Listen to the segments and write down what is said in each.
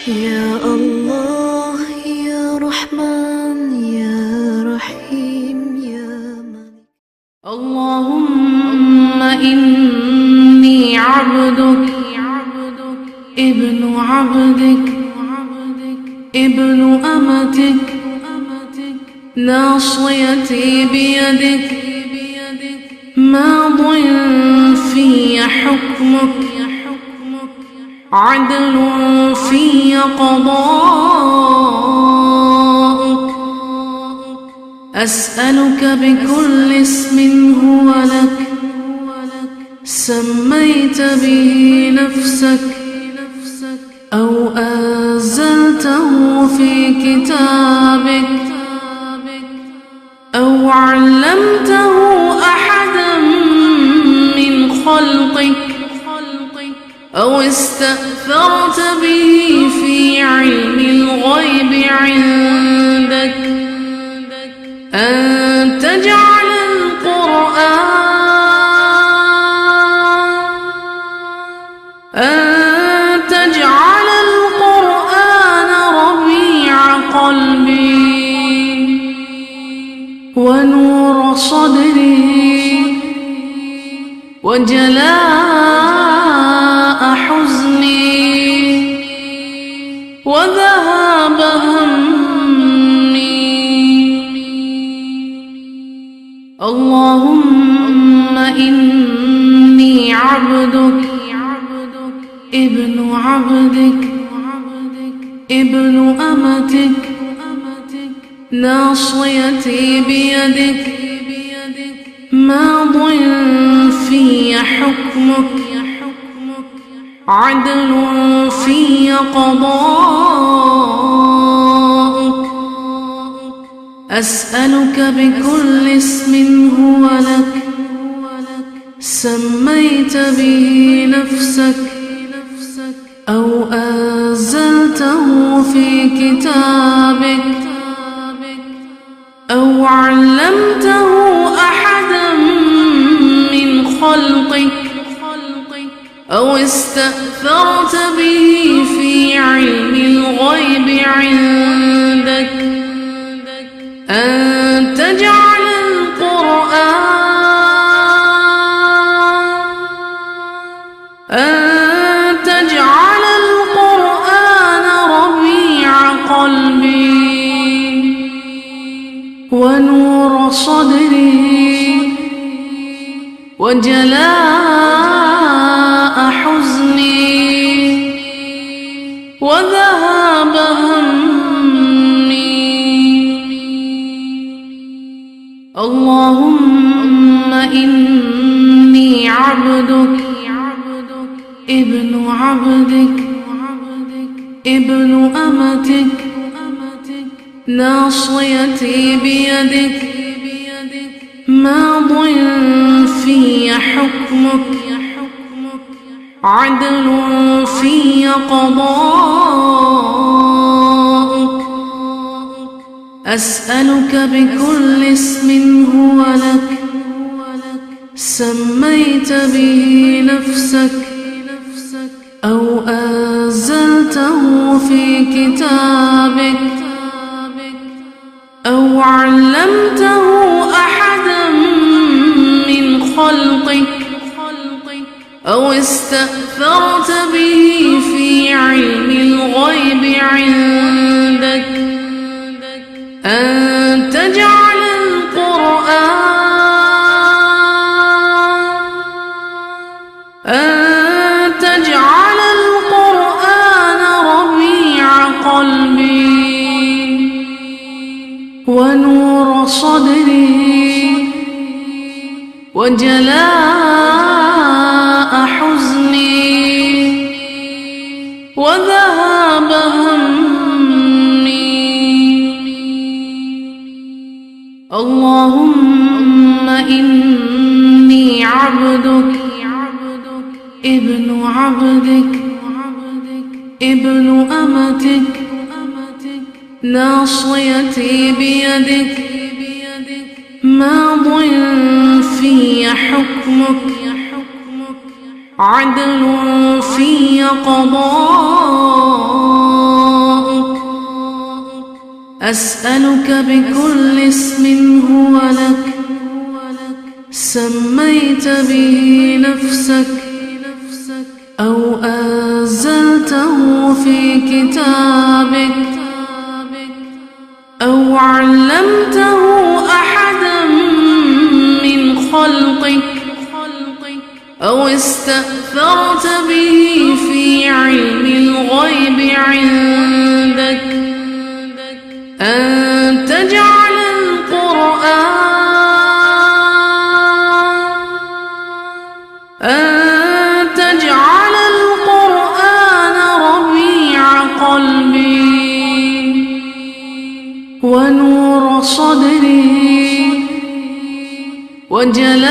يا الله يا رحمن يا رحيم يا ملك. اللهم إني عبدك ابن عبدك ابن أمتك ناصيتي بيدك ماض في حكمك عدل في قضاءك. أسألك بكل اسم هو لك سميت به نفسك أو أنزلته في كتابك أو علمته أحدا من خلقك أو استأثرت به في علم الغيب عندك أن تجعل القرآن ربيع قلبي ونور صدري وجلاء حزني وذهاب همي. اللهم إني عبدك ابن عبدك ابن أمتك ناصيتي بيدك ماض في حكمك عدل في قضاءك. أسألك بكل اسم هو لك سميت به نفسك أو أنزلته في كتابك أو علمته أحدا من خلقك أو استأثرت به في علم الغيب عندك أن تجعل القرآن ربيع قلبي ونور صدري وجلاء حزني وذهاب همي. اللهم إني عبدك ابن عبدك ابن أمتك ناصيتي بيدك ماض في حكمك عدل في قضاءك. أسألك بكل اسم هو لك سميت به نفسك أو أنزلته في كتابك أو علمته أحدا من خلقك أو استأثرت به في علم الغيب عندك أن تجعل القرآن ربيع قلبي ونور صدري وجلاء حزني وذهاب همي. اللهم إني عبدك ابن عبدك ابن أمتك ناصيتي بيدك ماض في حكمك عدل في قضاءك. أسألك بكل اسم هو لك سميت به نفسك أو أنزلته في كتابك أو علمته أحدا من خلقك أو استأثرت به في علم الغيب عندك أن تجعل القرآن ربيع قلبي ونور صدري وجلاء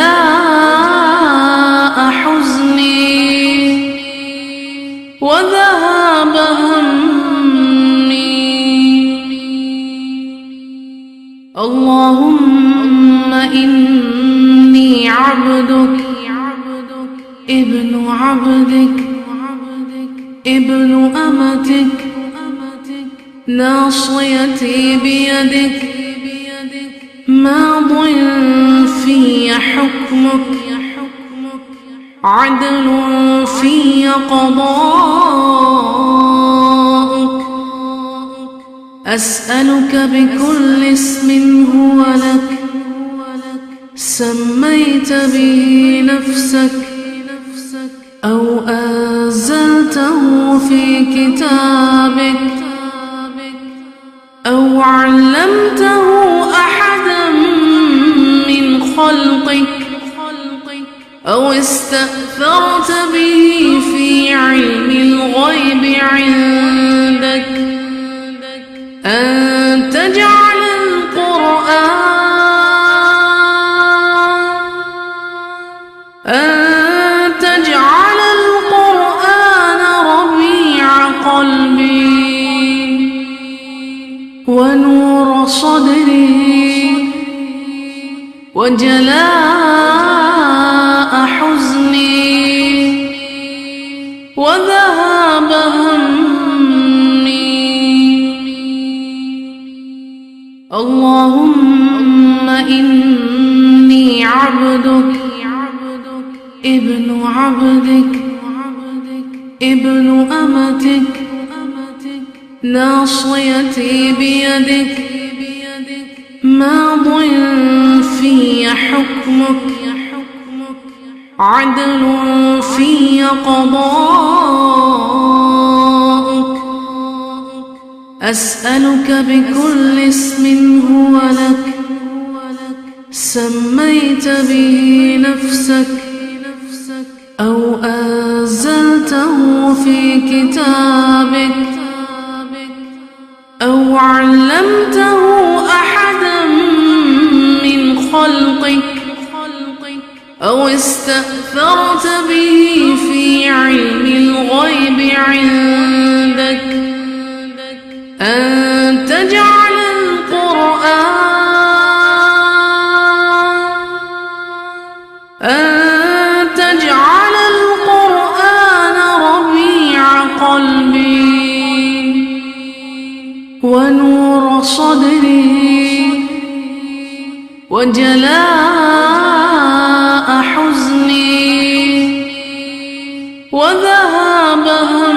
حزني وذهاب همي. اللهم إني عبدك ابن عبدك ابن أمتك ناصيتي بيدك ماض في حكمك عدل في قضاءك. أسألك بكل اسم هو لك سميت به نفسك أو أنزلته في كتابك أو علمته أحدا من خلقك أو استأثرت به في علم الغيب عندك أن تجعل القرآن ربيع قلبي ونور صدري وجلاء حزني وذهاب همي. اللهم إني عبدك ابن عبدك ابن أمتك ناصيتي بيدك ماض في حكمك عدل في قضاءك. أسألك بكل اسم هو لك سميت به نفسك أو أنزلته في كتابك أو علمته أحدا من خلقك أو استأثرت به في علم الغيب عندك أن تجعل القرآن ربيع قلبي ونور صدري وجلاء حزني وذهاب همي.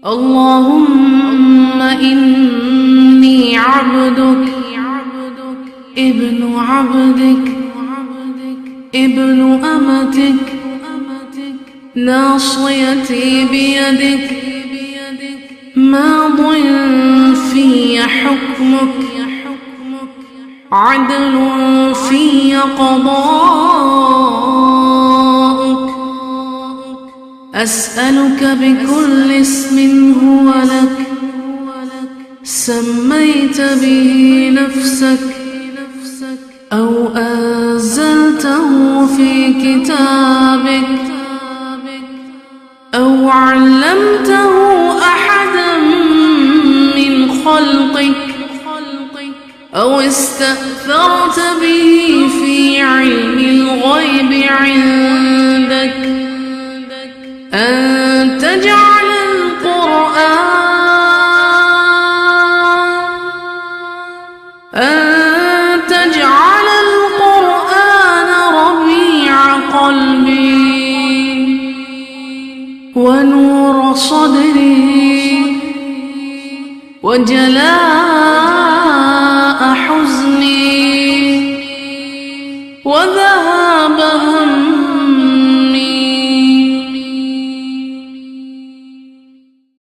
اللهم إني عبدك ابن عبدك ابن أمتك ناصيتي بيدك ماض في حكمك عدل في قضاءك. أسألك بكل اسم هو لك سميت به نفسك أو أنزلته في كتابك أو علمته أحدا من خلقك أو استأثرت به في علم الغيب عندك أن تجعل القرآن أن تجعل القرآن ربيع قلبي ونور صدري وجلاء حزني وذهاب